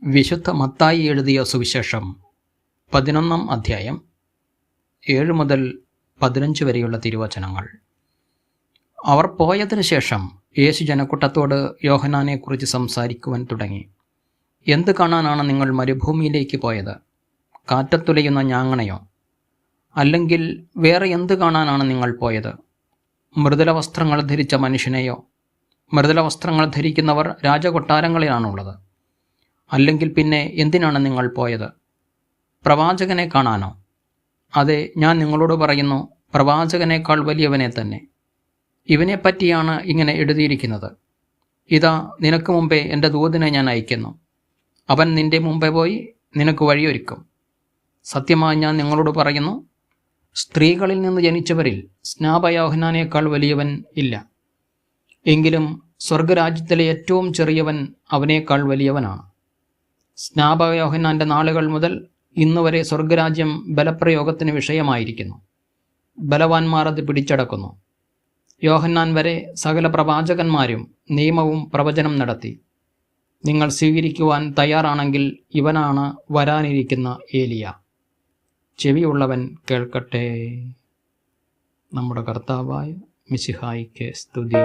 വിശുദ്ധ മത്തായി എഴുതിയ സുവിശേഷം 11 അധ്യായം 7 മുതൽ 15 വരെയുള്ള തിരുവചനങ്ങൾ. അവർ പോയതിനു ശേഷം യേശു ജനക്കൂട്ടത്തോട് യോഹന്നാനെക്കുറിച്ച് സംസാരിക്കുവാൻ തുടങ്ങി. എന്ത് കാണാനാണ് നിങ്ങൾ മരുഭൂമിയിലേക്ക് പോയത്? കാറ്റത്തുലയുന്ന ഞാങ്ങണയോ? അല്ലെങ്കിൽ വേറെ എന്ത് കാണാനാണ് നിങ്ങൾ പോയത്? മൃദുല വസ്ത്രങ്ങൾ ധരിച്ച മനുഷ്യനെയോ? മൃദുല വസ്ത്രങ്ങൾ ധരിക്കുന്നവർ രാജകൊട്ടാരങ്ങളിലാണുള്ളത്. അല്ലെങ്കിൽ പിന്നെ എന്തിനാണ് നിങ്ങൾ പോയത്? പ്രവാചകനെ കാണാനോ? അതെ, ഞാൻ നിങ്ങളോട് പറയുന്നു, പ്രവാചകനേക്കാൾ വലിയവനെ തന്നെ. ഇവനെപ്പറ്റിയാണ് ഇങ്ങനെ എഴുതിയിരിക്കുന്നത്: ഇതാ, നിനക്ക് മുമ്പേ എൻ്റെ ദൂതനെ ഞാൻ അയക്കുന്നു. അവൻ നിൻ്റെ മുമ്പേ പോയി നിനക്ക് വഴിയൊരുക്കും. സത്യമായി ഞാൻ നിങ്ങളോട് പറയുന്നു, സ്ത്രീകളിൽ നിന്ന് ജനിച്ചവരിൽ സ്നാപയോഹന്നാനേക്കാൾ വലിയവൻ ഇല്ല. എങ്കിലും സ്വർഗരാജ്യത്തിലെ ഏറ്റവും ചെറിയവൻ അവനേക്കാൾ വലിയവനാണ്. സ്നാപയോഹന്നാൻ്റെ നാളുകൾ മുതൽ ഇന്നുവരെ സ്വർഗരാജ്യം ബലപ്രയോഗത്തിന് വിഷയമായിരിക്കുന്നു. ബലവാന്മാർ അത് പിടിച്ചടക്കുന്നു. യോഹന്നാൻ വരെ സകല പ്രവാചകന്മാരും നിയമവും പ്രവചനം നടത്തി. നിങ്ങൾ സ്വീകരിക്കുവാൻ തയ്യാറാണെങ്കിൽ ഇവനാണ് വരാനിരിക്കുന്ന ഏലിയ. ചെവിയുള്ളവൻ കേൾക്കട്ടെ. നമ്മുടെ കർത്താവായ മിശിഹായിക്ക് സ്തുതി.